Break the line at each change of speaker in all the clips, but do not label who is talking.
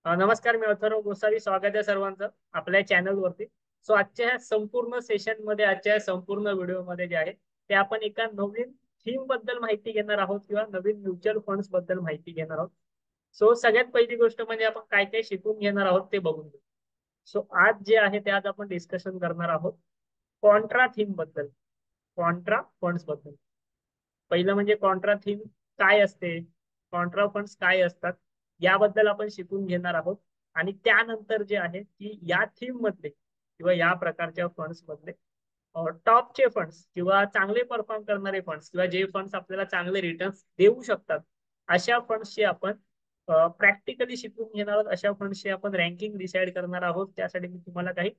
नमस्कार, मी अथर्व गोसावी. स्वागत आहे सर्वांचं आपल्या चॅनलवरती. सो आजच्या ह्या संपूर्ण सेशन मध्ये, आजच्या ह्या संपूर्ण व्हिडिओमध्ये जे आहे ते आपण एका नवीन थीम बद्दल माहिती घेणार आहोत किंवा नवीन म्युच्युअल फंड्स बद्दल माहिती घेणार आहोत. सो सगळ्यात पहिली गोष्ट म्हणजे आपण काय काय शिकून घेणार आहोत ते बघून घेऊ. सो आज जे आहे ते आज आपण डिस्कशन करणार आहोत कॉन्ट्रा थीम बद्दल, कॉन्ट्रा फंड्स बद्दल. पहिलं म्हणजे कॉन्ट्रा थीम काय असते, कॉन्ट्रा फंड्स काय असतात, याबद्दल आपण शिकून घेणार आहोत. आणि त्यानंतर जे आहे की या थीम मधले किंवा या प्रकारच्या फंड्स मधले टॉपचे फंड्स किंवा चांगले परफॉर्म करणारे फंड्स किंवा जे फंड्स आपल्याला चांगले रिटर्न्स देऊ शकतात, अशा फंड्सची आपण प्रॅक्टिकली शिकून घेणार आहोत. अशा फंड्सची आपण रँकिंग डिसाईड करणार आहोत. त्यासाठी मी तुम्हाला काही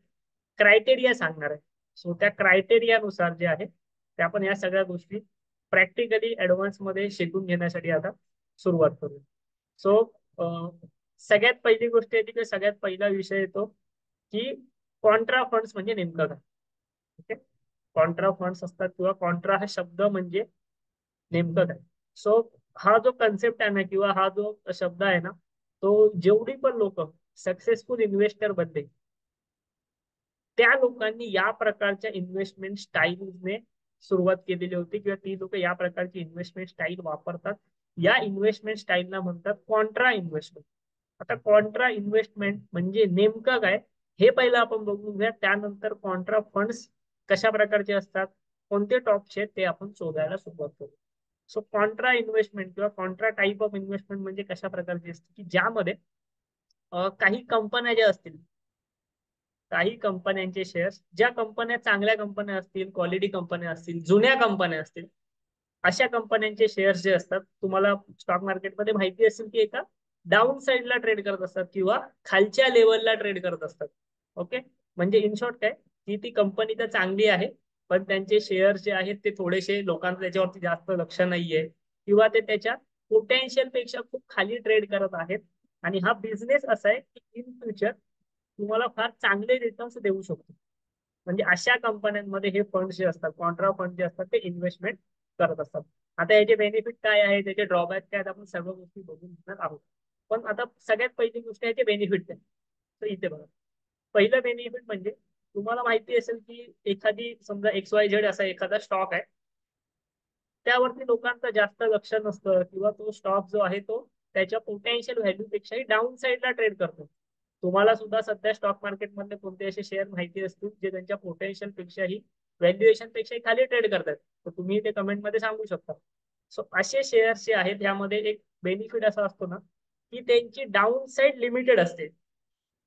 क्रायटेरिया सांगणार आहे. सो त्या क्रायटेरियानुसार जे आहे ते आपण या सगळ्या गोष्टी प्रॅक्टिकली ऍडव्हान्स मध्ये शिकून घेण्यासाठी आता सुरुवात करू. सो सगळ्यात पहिली गोष्ट येते की सगळ्यात पहिला विषय येतो की कॉन्ट्रा फंड्स म्हणजे नेमकं काय. ओके, कॉन्ट्रा फंड्स असतात किंवा कॉन्ट्रा हा शब्द म्हणजे नेमकं काय. सो हा जो कन्सेप्ट आहे ना किंवा हा जो शब्द आहे ना, तो जेवढी पण लोक सक्सेसफुल इन्व्हेस्टर बनले त्या लोकांनी या प्रकारच्या इन्व्हेस्टमेंट स्टाईलने सुरुवात केलेली होती किंवा ती लोक या प्रकारची इन्व्हेस्टमेंट स्टाईल वापरतात. या इन्व्हेस्टमेंट स्टाईलला म्हणतात कॉन्ट्रा इन्व्हेस्टमेंट. आता कॉन्ट्रा इन्व्हेस्टमेंट म्हणजे नेमकं काय हे पहिलं आपण बघून घ्या. त्यानंतर कॉन्ट्रा फंड्स कशा प्रकारचे असतात, कोणते टॉपचे ते आपण शोधायला सुरुवात करू. सो कॉन्ट्रा इन्व्हेस्टमेंट किंवा कॉन्ट्रा टाइप ऑफ इन्व्हेस्टमेंट म्हणजे कशा प्रकारची असते की ज्यामध्ये काही कंपन्या ज्या असतील, काही कंपन्यांचे शेअर्स, ज्या कंपन्या चांगल्या कंपन्या असतील, क्वालिटी कंपन्या असतील, जुन्या कंपन्या असतील, अशा कंपन्यांचे शेअर्स जे असतात, तुम्हाला स्टॉक मार्केटमध्ये माहिती असेल की एका डाऊन साईडला ट्रेड करत असतात किंवा खालच्या लेवलला ट्रेड करत असतात. ओके, म्हणजे इन शॉर्ट काय की ती कंपनी तर चांगली आहे पण त्यांचे शेअर जे आहेत ते थोडेसे लोकांचं त्याच्यावरती जास्त लक्ष नाहीये किंवा ते त्याच्या पोटेन्शियल पेक्षा खूप खाली ट्रेड करत आहेत. आणि हा बिझनेस असा आहे की इन फ्युचर तुम्हाला फार चांगले रिटर्न्स देऊ शकतो. म्हणजे अशा कंपन्यांमध्ये हे फंड जे असतात, कॉन्ट्रा फंड जे असतात, ते इन्व्हेस्टमेंट करत असतात. आता याचे बेनिफिट काय आहे, त्याचे ड्रॉबॅक काय आहेत, आपण सर्व गोष्टी बघून घेणार आहोत. पण आता सगळ्यात पहिली गोष्ट आहे ते बेनिफिट काय. तर इथे बघा, पहिलं बेनिफिट म्हणजे तुम्हाला माहिती असेल की एखादी समजा XYZ असा एखादा स्टॉक आहे, त्यावरती लोकांचं जास्त लक्ष नसतं किंवा तो स्टॉक जो आहे तो त्याच्या पोटेन्शियल व्हॅल्यू पेक्षाही डाऊन साईडला ट्रेड करतो. तुम्हाला सुद्धा सध्या स्टॉक मार्केटमधले कोणते असे शेअर माहिती असतील जे त्यांच्या पोटेन्शियल पेक्षाही, व्हॅल्युएशन पेक्षाही खाली ट्रेड करतात, तर तुम्ही ते कमेंटमध्ये सांगू शकता. सो असे शेअर्स जे आहेत त्यामध्ये एक बेनिफिट असा असतो ना की त्यांची डाऊन साईड लिमिटेड असते.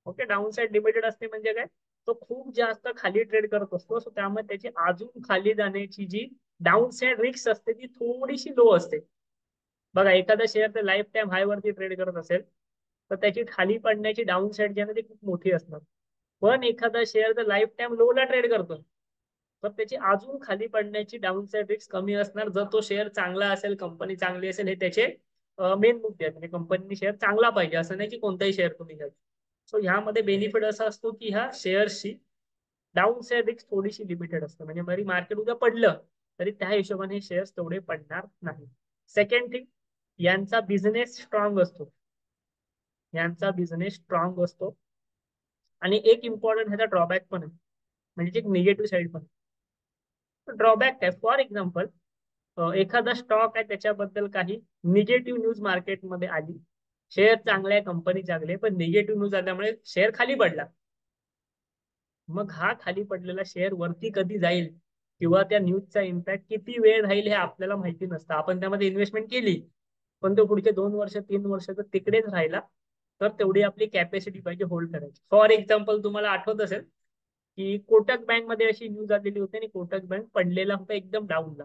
ओके, डाऊन साईड लिमिटेड असते म्हणजे काय, तो खूप जास्त खाली ट्रेड करत असतो. सो त्यामुळे त्याची अजून खाली जाण्याची जी डाऊन साईड रिस्क असते ती थोडीशी लो असते. बघा, एखादा शेअर तर लाईफ टाईम हाय वरती ट्रेड करत असेल तर त्याची खाली पडण्याची डाऊन साईड जी आहे ना ती खूप मोठी असणार. पण एखादा शेअर जर लाईफ टाईम लो ला ट्रेड करतो तर त्याची अजून खाली पडण्याची डाऊन साईड रिस्क कमी असणार, जर तो शेअर चांगला असेल, कंपनी चांगली असेल. हे त्याचे मेन मुद्दे आहेत. म्हणजे कंपनी शेअर चांगला पाहिजे असं नाही की कोणताही शेअर तुम्ही घ्या. सो ह्यामध्ये बेनिफिट असा असतो की ह्या शेअर्सची डाऊन साईड रिस्क थोडीशी लिमिटेड असते. म्हणजे जरी मार्केट उद्या पडलं तरी त्या हिशोबाने शेअर्स तेवढे पडणार नाही. सेकंड थिंग, यांचा बिझनेस स्ट्रॉंग असतो. यांचा बिझनेस स्ट्रॉंग असतो. आणि एक इम्पॉर्टंट ह्याचा ड्रॉबॅक पण आहे, म्हणजे एक निगेटिव्ह साईड पण. ड्रॉबॅक काय, फॉर एक्झाम्पल एखादा स्टॉक आहे त्याच्याबद्दल काही निगेटिव्ह न्यूज मार्केटमध्ये आली, शेअर चांगले आहे, कंपनी चांगली आहे, पण निगेटिव्ह न्यूज आल्यामुळे शेअर खाली पडला. मग हा खाली पडलेला शेअर वरती कधी जाईल किंवा त्या न्यूजचा इम्पॅक्ट किती वेळ राहील हे आपल्याला माहिती नसतं. आपण त्यामध्ये इन्व्हेस्टमेंट केली पण तो पुढचे 2 वर्ष 3 वर्ष जर तिकडेच राहिला तर तेवढी आपली कॅपॅसिटी पाहिजे होल्ड करायची. फॉर एक्झाम्पल, तुम्हाला आठवत असेल की कोटक बँक मध्ये अशी न्यूज आलेली होती आणि कोटक बँक पडलेला होता एकदम डाऊनला,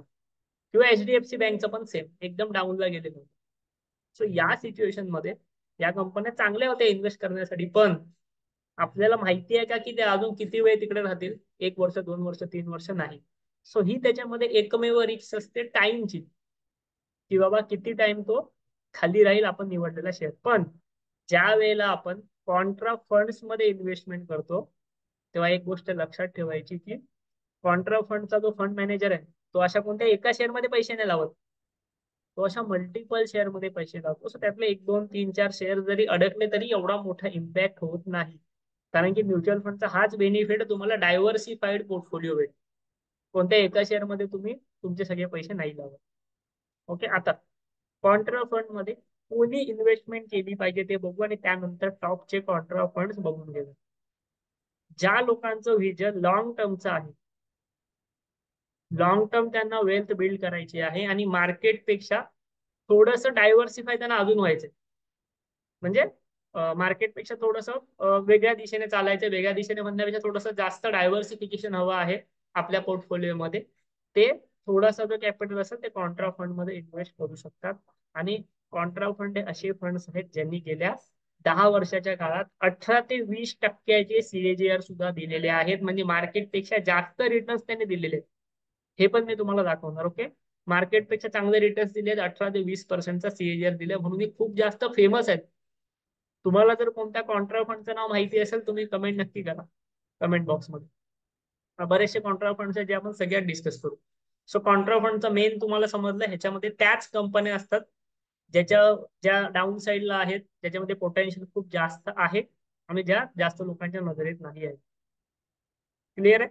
किंवा HDFC बँकचं पण सेम एकदम डाऊनला गेलेलं होतं. सो या सिच्युएशन मध्ये या कंपन्या चांगल्या होत्या इन्व्हेस्ट करण्यासाठी, पण आपल्याला माहिती आहे का की ते अजून किती वेळ तिकडे राहतील, 1 वर्ष 2 वर्ष 3 वर्ष नाही. सो ही त्याच्यामध्ये एकमेव रिस्क असते टाइमची, की बाबा किती टाइम तो खाली राहील आपण निवडलेला शेअर. पण ज्या वेळेला आपण कॉन्ट्रा फंड्स मध्ये इन्व्हेस्टमेंट करतो तेव्हा एक गोष्ट लक्षात ठेवायची की कॉन्ट्रा फंडचा जो फंड मॅनेजर आहे तो अशा कोणत्या एका शेअर मध्ये पैसे नाही लावत. तो अशा मल्टिपल शेअर मध्ये पैसे लावतो. सो त्यातले 1 2 3 4 शेअर जरी अडकले तरी एवढा मोठा इम्पॅक्ट होत नाही. कारण की म्युच्युअल फंडचा हाच बेनिफिट तुम्हाला डायव्हर्सिफाईड पोर्टफोलिओ भेटतो. कोणत्या एका शेअर मध्ये तुम्ही तुमचे सगळे पैसे नाही लावत. ओके, आता कॉन्ट्रा फंड मध्ये कोणी इन्व्हेस्टमेंट केली पाहिजे ते बघू आणि त्यानंतर टॉपचे कॉन्ट्रा फंड बघून घेऊ. ज्या लोकांचं व्हिजन लॉंग टर्मचं आहे, लॉंग टर्म त्यांना वेल्थ बिल्ड करायची आहे आणि मार्केटपेक्षा थोडंसं डायव्हर्सिफाय त्यांना अजून व्हायचंय. म्हणजे मार्केटपेक्षा थोडंसं वेगळ्या दिशेने चालायचं. वेगळ्या दिशेने म्हणण्यापेक्षा थोडंसं जास्त डायव्हर्सिफिकेशन हवं आहे आपल्या पोर्टफोलिओमध्ये. ते थोडासा जो कॅपिटल असेल ते कॉन्ट्रा फंड मध्ये इन्व्हेस्ट करू शकतात. आणि कॉन्ट्रा फंड हे असे फंड्स आहेत ज्यांनी गेल्या 10 वर्षाच्या काळात 18 ते 20% सीएजीआर सुद्धा दिलेले आहेत. म्हणजे मार्केटपेक्षा जास्त रिटर्न्स त्यांनी दिलेले आहेत. हे पण मी तुम्हाला दाखवणार. ओके, मार्केटपेक्षा चांगले रिटर्न्स दिले आहेत. 18 ते 20%चा सीएजीआर दिले म्हणून हे खूप जास्त फेमस आहेत. तुम्हाला जर कोणत्या कॉन्ट्रा फंडचं नाव माहिती असेल तुम्ही कमेंट नक्की करा कमेंट बॉक्समध्ये. बरेचसे कॉन्ट्रा फंड्स आहेत जे आपण सगळ्यात डिस्कस करू. सो कॉन्ट्रा फंडचा मेन तुम्हाला समजलं. ह्याच्यामध्ये त्याच कंपन्या असतात ज्याच्या ज्या डाऊन साईडला आहेत, ज्याच्यामध्ये पोटेन्शियल खूप जास्त आहे आणि ज्या जास्त लोकांच्या नजरेत नाही आहे. क्लिअर आहे?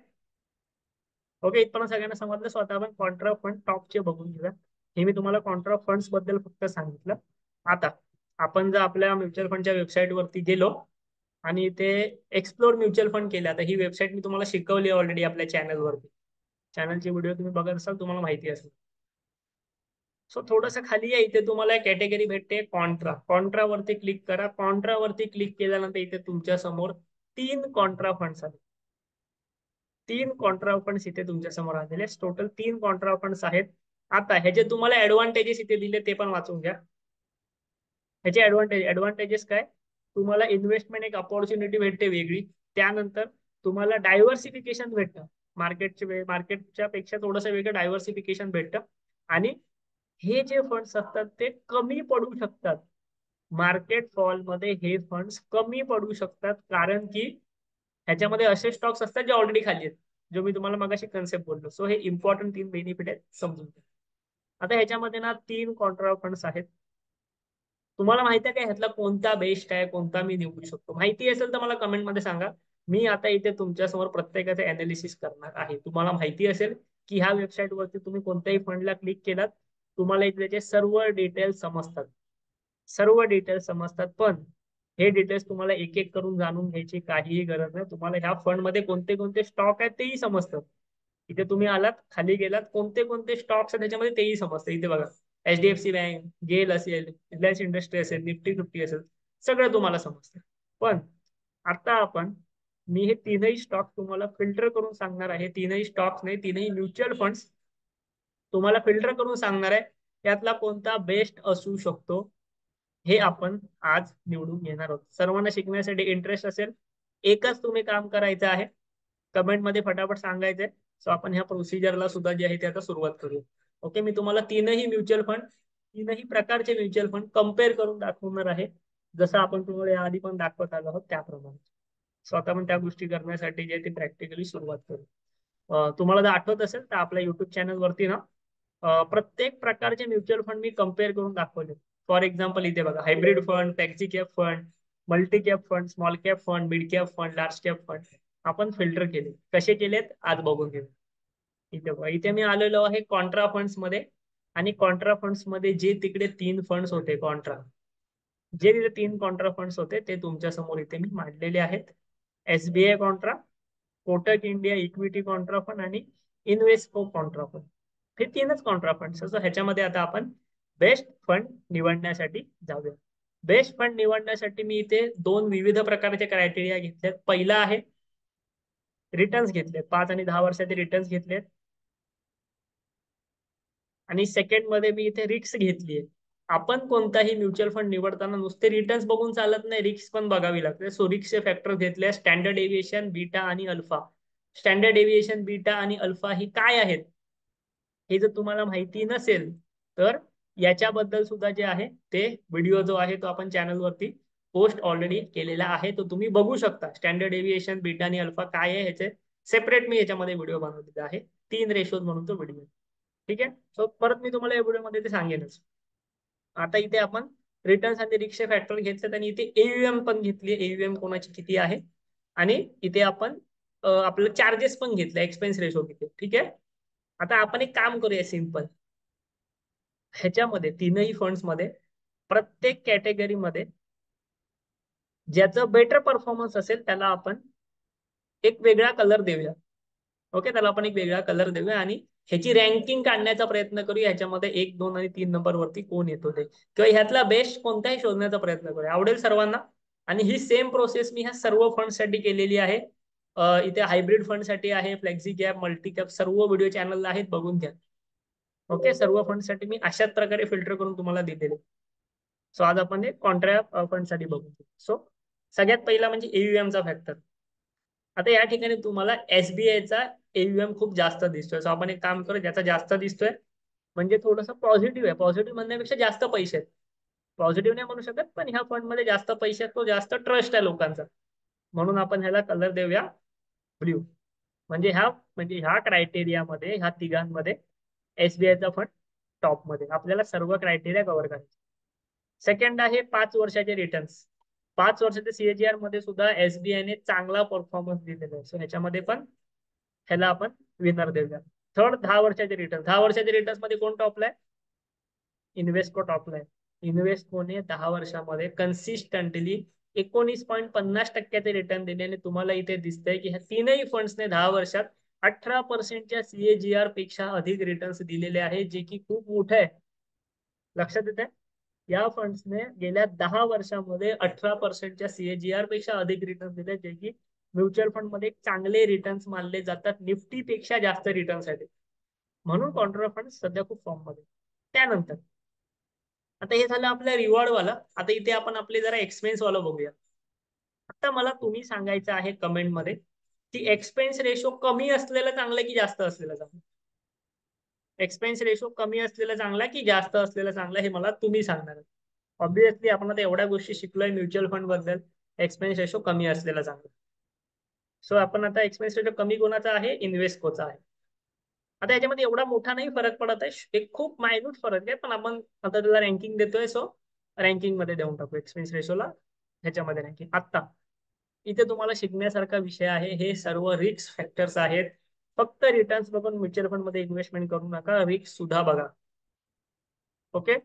ओके, इथपर्यंत सगळ्यांना समजलं. स्वतः आपण कॉन्ट्रा फंड टॉपचे बघून घेऊया. हे मी तुम्हाला कॉन्ट्रा फंड्स बद्दल फक्त सांगितलं. आता आपण जर आपल्या म्युच्युअल फंडच्या वेबसाईट वरती गेलो आणि ते एक्सप्लोर म्युच्युअल फंड केलं, आता ही वेबसाईट मी तुम्हाला शिकवली ऑलरेडी आपल्या चॅनलवरती. चॅनलची व्हिडिओ तुम्ही बघत असाल तुम्हाला माहिती असेल. सो थोडंसं खाली आहे, इथे तुम्हाला कॅटेगरी भेटते कॉन्ट्रा. कॉन्ट्रा वरती क्लिक करा. कॉन्ट्रा वरती क्लिक केल्यानंतर इथे तुमच्या समोर 3 कॉन्ट्रा फंड्स आहेत. 3 कॉन्ट्रा फंड्स इथे तुमच्या समोर आलेले. टोटल 3 कॉन्ट्रा फंड्स आहेत. आता ह्याचे तुम्हाला ऍडव्हान्टेजेस इथे दिले ते पण वाचून घ्या. ह्याचे ऍडव्हान्टेजेस काय? तुम्हाला इन्व्हेस्टमेंट एक अपॉर्च्युनिटी भेटते वेगळी. त्यानंतर तुम्हाला डायव्हर्सिफिकेशन भेटतं. मार्केटच्या पेक्षा थोडंसं वेगळं डायव्हर्सिफिकेशन भेटतं. आणि हे जे फंड्स असतात ते कमी पडू शकतात. मार्केट फॉल मध्ये हे फंड्स कमी पडू शकतात कारण की ह्याच्यामध्ये असे स्टॉक्स असतात जे ऑलरेडी खाली आहेत. जो मी तुम्हाला मगाशी कन्सेप्ट बोललो. सो हे इम्पॉर्टंट 3 बेनिफिट आहेत, समजून घ्या. आता ह्याच्यामध्ये ना 3 कॉन्ट्रा फंड्स आहेत. तुम्हाला माहिती आहे का ह्यातला कोणता बेस्ट आहे, कोणता मी निवडू शकतो? माहिती असेल तर मला कमेंटमध्ये सांगा. मी आता इथे तुमच्यासमोर प्रत्येकाचे अनालिसिस करणार आहे. तुम्हाला माहिती असेल की ह्या वेबसाईट वरती तुम्ही कोणत्याही फंडला क्लिक केलात तुम्हाला इथे त्याचे सर्व डिटेल्स समजतात. सर्व डिटेल्स समजतात. पण हे डिटेल्स तुम्हाला एक एक करून जाणून घ्यायची काहीही गरज नाही. तुम्हाला ह्या फंड मध्ये कोणते कोणते स्टॉक आहेत तेही समजतात. इथे तुम्ही आलात, खाली गेलात, कोणते कोणते स्टॉक्स आहेत त्याच्यामध्ये तेही समजतं. इथे बघा, एचडीएफसी बँक, गेल असेल, रिलायन्स इंडस्ट्री असेल, निफ्टी 50 असेल, सगळं तुम्हाला समजतं. पण आता मी हे तीनही स्टॉक तुम्हाला फिल्टर करून सांगणार आहे. तीनही स्टॉक्स नाही, तीनही म्युच्युअल फंड्स तुम्हाला फिल्टर करून सांगणार आहे. यातला कोणता बेस्ट असू शकतो हे आपण आज निवडून घेणार आहोत. सर्वांना शिकण्यासाठी इंटरेस्ट असेल, एकच तुम्ही काम करायचं आहे, कमेंट मध्ये फटाफट सांगायचंय. सो आपण ह्या प्रोसिजरला सुद्धा जे आहे ते आता सुरुवात करू. ओके, मी तुम्हाला तीनही म्युच्युअल फंड, तीनही प्रकारचे म्युच्युअल फंड कम्पेअर करून दाखवणार आहे. जसं आपण तुम्हाला याआधी पण दाखवत आलो आहोत त्याप्रमाणे. स्वतः पण त्या गोष्टी करण्यासाठी जे ते प्रॅक्टिकली सुरुवात करू. तुम्हाला जर आठवत असेल तर आपल्या युट्यूब चॅनल वरती ना प्रत्येक प्रकारचे म्युच्युअल फंड मी कम्पेअर करून दाखवले. फॉर एक्झाम्पल इथे बघा, hybrid fund, taxi cap fund, multi cap fund, small cap fund, mid cap fund, large cap fund आपण फिल्टर केले. कसे केलेत आज बघून घेऊ. इथे बघा, इथे मी आलेलो आहे कॉन्ट्रा फंड्स मध्ये. आणि कॉन्ट्रा फंड्स मध्ये जे तिकडे 3 फंड्स होते कॉन्ट्रा, जे तिथे 3 कॉन्ट्रा फंड्स होते ते तुमच्या समोर इथे मी मांडलेले आहेत. SBI Contra, Kotak India equity Contra fund आणि इन्व्हेस्टको कॉन्ट्रा फंड. हे 3च कॉन्ट्रा फंड. सो ह्याच्यामध्ये आता आपण बेस्ट फंड निवडण्यासाठी जाऊया. बेस्ट फंड निवडण्यासाठी मी इथे 2 विविध प्रकारचे क्रायटेरिया घेतलेत. पहिला आहे रिटर्न्स घेतलेत, 5 आणि 10 वर्षाचे रिटर्न्स घेतलेत. आणि सेकंड मध्ये मी इथे रिस्क घेतलीये. आपण कोणताही म्युच्युअल फंड निवडताना नुसते रिटर्न्स बघून चालत नाही, रिस्क पण बघावी लागते. सो रिस्कचे फॅक्टर घेतले स्टँडर्ड एव्हिएशन, बीटा आणि अल्फा. स्टँडर्ड एव्हिएशन, बीटा आणि अल्फा ही काय आहेत हे जर तुम्हाला माहिती नसेल तर याच्याबद्दल सुद्धा जे आहे ते व्हिडिओ जो आहे तो आपण चॅनलवरती पोस्ट ऑलरेडी केलेला आहे, तो तुम्ही बघू शकता. स्टँडर्ड एव्हिएशन, बीटा आणि अल्फा काय आहे ह्याचे सेपरेट मी याच्यामध्ये व्हिडिओ बनवलेला आहे. 3 रेशोज म्हणून तो व्हिडिओ. ठीक आहे. सो परत मी तुम्हाला या व्हिडिओमध्ये ते सांगेनच. आता इथे आपण रिटर्न्स आणि रिक्षा फॅक्टर घेतलेत आणि इथे एयुएम पण घेतली. एयुएम कोणाची किती आहे आणि इथे आपण आपलं चार्जेस पण घेतले, एक्सपेन्स रेशो घेतले. ठीक आहे. आता आपण एक काम करूया सिंपल. ह्याच्यामध्ये तीनही फंड्स मध्ये प्रत्येक कॅटेगरीमध्ये ज्याचं बेटर परफॉर्मन्स असेल त्याला आपण एक वेगळा कलर देऊया. ओके, त्याला आपण एक वेगळा कलर देऊया आणि ह्याची रँकिंग काढण्याचा प्रयत्न करूया. ह्याच्यामध्ये 1, 2 आणि 3 नंबर वरती कोण येतो ते, किंवा ह्यातला बेस्ट कोणताही शोधण्याचा प्रयत्न करूया. आवडेल सर्वांना. आणि ही सेम प्रोसेस मी ह्या सर्व फंडसाठी केलेली आहे. इथे हायब्रिड फंडसाठी आहे, फ्लेक्झी कॅप, मल्टी कॅप, सर्व व्हिडिओ चॅनलला आहेत, बघून घ्या. ओके, सर्व फंडसाठी मी अशाच प्रकारे फिल्टर करून तुम्हाला दिलेले. सो आज आपण हे कॉन्ट्रॅक्ट फंडसाठी बघू. सो सगळ्यात पहिला म्हणजे एयुएमचा फॅक्टर. आता या ठिकाणी तुम्हाला एसबीआयचा एयुएम खूप जास्त दिसतोय. सो आपण एक काम करू, ज्याचा जास्त दिसतोय म्हणजे थोडंसं पॉझिटिव्ह आहे. पॉझिटिव्ह म्हणण्यापेक्षा जास्त पैसे आहेत. पॉझिटिव्ह नाही म्हणू शकत, पण ह्या फंड मध्ये जास्त पैसे आहेत, तो जास्त ट्रस्ट आहे लोकांचा, म्हणून आपण ह्याला कलर देऊया ब्ल्यू. म्हणजे ह्या क्रायटेरियामध्ये, ह्या तिघांमध्ये एसबीआयचा फंड टॉप मध्ये. आपल्याला सर्व क्रायटेरिया कव्हर करायचे. सेकंड आहे 5 वर्षाचे रिटर्न्स. 5 वर्षाच्या सीएजीआर मध्ये सुद्धा एसबीआयने चांगला परफॉर्मन्स दिलेला आहे. सो ह्याच्यामध्ये पण ह्याला आपण विनर देऊया. थर्ड 10 वर्षाचे रिटर्न. 10 वर्षाच्या रिटर्न्स मध्ये कोण टॉपला आहे? इन्व्हेस्टको टॉपला आहे. इन्व्हेस्टकोने 10 वर्षामध्ये कन्सिस्टंटली 19.50% रिटर्न दिले आणि तुम्हाला इथे दिसतंय की ह्या तीनही फंड्सने 10 वर्षात 18%च्या सीएजीआर पेक्षा अधिक रिटर्न्स दिलेले आहे, जे की खूप मोठं आहे. लक्षात येते? या फंड्सने गेल्या 10 वर्षामध्ये 18%च्या सीएजीआर पेक्षा अधिक रिटर्न दिले, जे की म्युच्युअल फंड मध्ये चांगले रिटर्न्स मानले जातात. निफ्टी पेक्षा जास्त रिटर्न्स आहेत, म्हणून कॉन्ट्रा फंड सध्या खूप फॉर्म मध्ये. त्यानंतर आता हे झालं आपल्या रिवॉर्ड वाला. आता इथे आपण आपले जरा एक्सपेन्स वाला बघूया. आता मला तुम्ही सांगायचं आहे कमेंट मध्ये की एक्सपेन्स रेशो कमी असलेलं चांगलं की जास्त असलेलं चांगलं. एक्सपेन्स रेशो कमी असलेलं चांगला की जास्त असलेलं चांगलं, हे मला तुम्ही सांगणार. ऑब्विसली आपण आता एवढ्या गोष्टी शिकलोय म्युच्युअल फंड बद्दल. एक्सपेन्स रेशो कमी असलेला चांगला. सो आपण आता एक्सपेन्स रेशो कमी कोणाचा आहे? इन्व्हेस्टकोचा आहे. आता याच्यामध्ये एवढा मोठा नाही फरक पडत आहे, एक खूप मायन्यूट फरक आहे, पण आपण आता त्याला रँकिंग देतोय. सो रँकिंग मध्ये देऊन टाकू एक्सपेन्स रेशोला. ह्याच्यामध्ये रँकिंग. आता इथे तुम्हाला शिकण्यासारखा विषय आहे. हे सर्व रिस्क फॅक्टर्स आहेत. फक्त रिटर्न्स बघून म्युच्युअल फंड मध्ये इन्व्हेस्टमेंट करू नका, रिस्क सुद्धा बघा. ओके.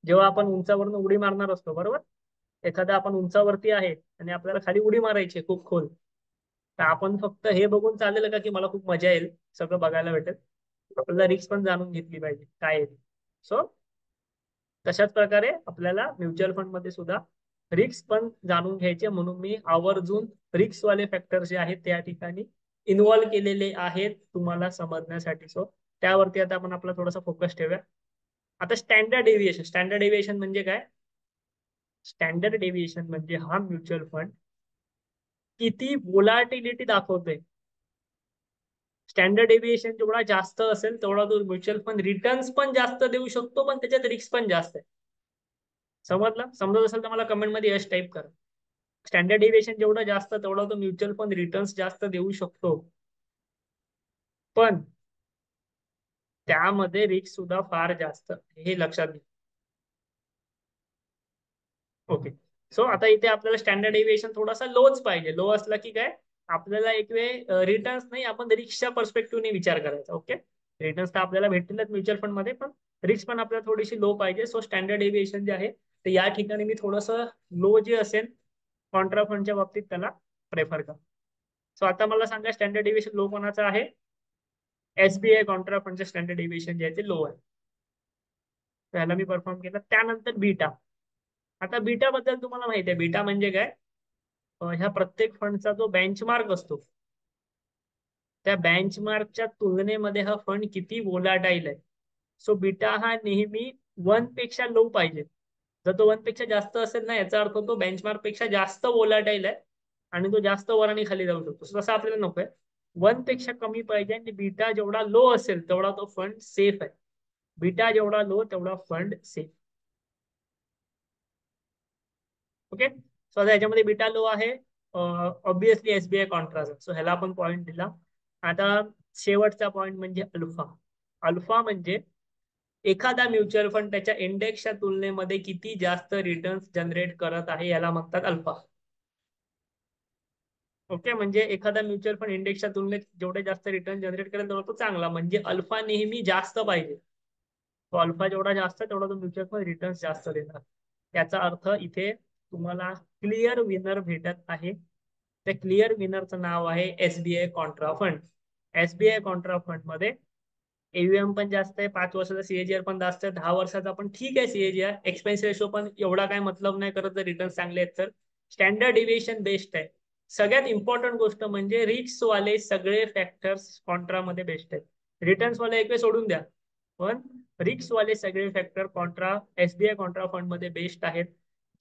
जेव्हा आपण उंचावरून उडी मारणार असतो, बरोबर, एखादा आपण उंचावरती आहे आणि आपल्याला खाली उडी मारायची खूप खोल, तर आपण फक्त हे बघून चालेल का की मला खूप मजा येईल, सगळं बघायला भेटेल? आपल्याला रिस्क पण जाणून घेतली पाहिजे काय आहे. सो तशाच प्रकारे आपल्याला म्युच्युअल फंड मध्ये सुद्धा रिस्क पण जाणून घ्यायचे, म्हणून मी आवर्जून रिस्क वाले फॅक्टर जे आहेत त्या ठिकाणी इन्व्हॉल्व केलेले आहेत तुम्हाला समजण्यासाठी. सो त्यावरती आता आपण आपला थोडासा फोकस ठेवूया. आता स्टँडर्ड डेव्हिएशन. स्टँडर्ड डेव्हिएशन म्हणजे काय? स्टँडर्ड डेव्हिएशन म्हणजे हा म्युच्युअल फंड किती वोलाटिलिटी दाखवतोय. स्टँडर्ड डेव्हिएशन जेवढा जास्त असेल तेवढा तो म्युच्युअल फंड रिटर्न्स पण जास्त देऊ शकतो, पण त्याच्यात रिस्क पण जास्त आहे. समजलं? समजत असेल तर मला कमेंट मध्ये यश टाईप करा. स्टँडर्ड डेव्हिएशन जेवढा जास्त तेवढा तो म्युच्युअल फंड रिटर्न्स जास्त देऊ शकतो, पण त्यामध्ये रिस्क सुद्धा फार जास्त, हे लक्षात घ्या. ओके. सो आता इथे आपल्याला स्टँडर्ड डेव्हिएशन थोडासा लोच पाहिजे. लो असला की काय, आपल्याला एक वेळ रिटर्न्स नाही, आपण रिस्कच्या पर्स्पेक्टिव्हने विचार करायचा. ओके. रिटर्न्स तर आपल्याला भेटतीलच म्युच्युअल फंड मध्ये, पण रिस्क पण आपल्याला थोडीशी लो पाहिजे. सो स्टँडर्ड डेव्हिएशन जे आहे ते या ठिकाणी मी थोडंसं लो जे असेल कॉन्ट्रा फंडच्या बाबतीत त्याला प्रेफर करा. सो आता मला सांगा स्टँडर्ड डेव्हिएशन लो कोणाचा आहे? एसबीआय कॉन्ट्रा फंडचे स्टँडर्ड डेव्हिएशन जे आहे ते लो आहे. त्याला मी परफॉर्म केला. त्यानंतर बीटा. आता बीटा बद्दल तुम्हाला माहिती आहे, बीटा म्हणजे काय? ह्या प्रत्येक फंडचा जो बेंचमार्क असतो, त्या बेंचमार्कच्या तुलनेमध्ये हा फंड किती वोलाटाईल आहे. सो बीटा हा नेहमी 1 पेक्षा लो पाहिजे. जर तो 1 पेक्षा जास्त असेल ना, याचा अर्थ तो बेंचमार्क पेक्षा जास्त वोलाटाईल आहे आणि तो जास्त वर आणि खाली जाऊ शकतो. तसं आपल्याला नकोय. 1 पेक्षा कमी पाहिजे आणि बीटा जेवढा लो असेल तेवढा तो फंड सेफ आहे. बीटा जेवढा लो तेवढा फंड सेफ. ओके. सो आता याच्यामध्ये बीटा लो आहे, ऑब्विसली एसबीआय कॉन्ट्राचा. सो ह्याला आपण पॉईंट दिला. आता शेवटचा पॉईंट म्हणजे अल्फा. अल्फा म्हणजे एखादा म्युच्युअल फंड त्याच्या इंडेक्सच्या तुलनेमध्ये किती जास्त रिटर्न्स जनरेट करत आहे याला म्हणतात अल्फा. ओके, म्हणजे एखादा म्युच्युअल फंड इंडेक्सच्या तुलनेत जेवढे जास्त रिटर्न जनरेट करेल तेवढा तो चांगला, म्हणजे अल्फा नेहमी जास्त पाहिजे. तो अल्फा जेवढा जास्त तेवढा तो म्युच्युअल फंड रिटर्न जास्त देणार. याचा अर्थ इथे तुम्हाला क्लिअर विनर भेटत आहे. त्या क्लिअर विनरचं नाव आहे SBI Contra fund. SBI Contra fund मध्ये एव्हीएम पण जास्त आहे, 5 वर्षाचा सीएजीआर पण जास्त आहे, 10 वर्षाचा पण ठीक आहे सीएजीआर. एक्सपेन्स रेशो पण एवढा काय मतलब नाही करत जर रिटर्न चांगले आहेत तर. स्टँडर्ड डिव्हिएशन बेस्ट आहे. सगळ्यात इम्पॉर्टंट गोष्ट म्हणजे रिस्क वाले सगळे फॅक्टर्स कॉन्ट्रामध्ये बेस्ट आहेत. रिटर्न्स वाले एक वेळ सोडून द्या, पण रिस्क वाले सगळे factor Contra SBI Contra fund मध्ये बेस्ट आहेत.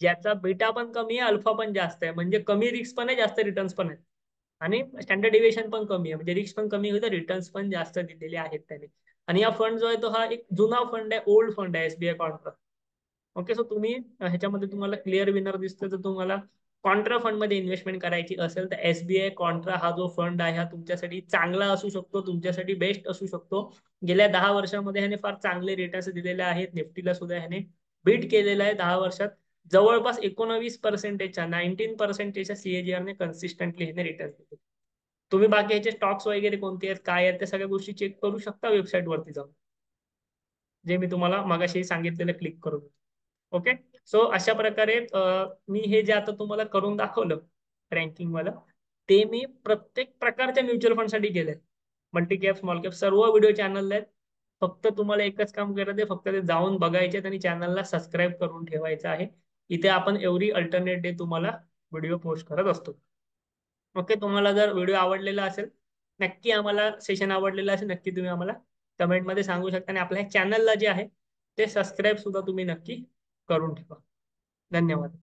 ज्याचा बीटा पण कमी आहे, अल्फा पण जास्त आहे, म्हणजे कमी रिस्क पण आहे, जास्त रिटर्न्स पण आहेत. आणि स्टँडर्ड डिव्हिएशन पण कमी आहे, म्हणजे रिस्क पण कमी होतं, रिटर्न्स पण जास्त दिलेले आहेत त्याने. आणि हा फंड जो आहे तो हा एक जुना फंड आहे, ओल्ड फंड आहे एसबीआय कॉन्ट्रा. ओके, सो तुम्ही ह्याच्यामध्ये तुम्हाला क्लिअर विनर दिसतो, तर तुम्हाला कॉन्ट्रा फंड मध्ये इन्व्हेस्टमेंट करायची असेल तर एसबीआय कॉन्ट्रा हा जो फंड आहे हा तुमच्यासाठी चांगला असू शकतो, तुमच्यासाठी बेस्ट असू शकतो. गेल्या 10 वर्षामध्ये ह्याने फार चांगले रिटर्न्स दिलेले आहेत. निफ्टीला सुद्धा ह्याने बीट केलेला आहे 10 वर्षात. जवळपास 19%च्या 19%च्या सीएजीआर ने कन्सिस्टंटली ह्याने रिटर्न दिले. तुम्ही बाकी ह्याचे स्टॉक्स वगैरे कोणते आहेत काय आहेत त्या सगळ्या गोष्टी चेक करू शकता वेबसाईट वरती जाऊन, जे मी तुम्हाला मगाशी सांगितलेलं क्लिक करून. ओके, सो अशा प्रकारे मी हे जे आता तुम्हाला करून दाखवलं रँकिंग वाला, ते मी प्रत्येक प्रकारच्या म्युच्युअल फंड साठी केलंय. मल्टी कॅप, स्मॉल कॅप सर्व व्हिडिओ चॅनल आहेत. फक्त तुम्हाला एकच काम करायचं आहे, फक्त ते जाऊन बघायचे आणि चॅनलला सबस्क्राईब करून ठेवायचं आहे. इथे आपण एव्हरी अल्टरनेट डे तुम्हाला व्हिडिओ पोस्ट करत असतो. ओके, तुम्हाला जर व्हिडिओ आवडलेला असेल, नक्की आम्हाला सेशन आवडलेलं असेल, नक्की तुम्ही आम्हाला कमेंटमध्ये सांगू शकता. आणि आपल्या चॅनलला जे आहे ते सबस्क्राईब सुद्धा तुम्ही नक्की करून ठेवा. धन्यवाद.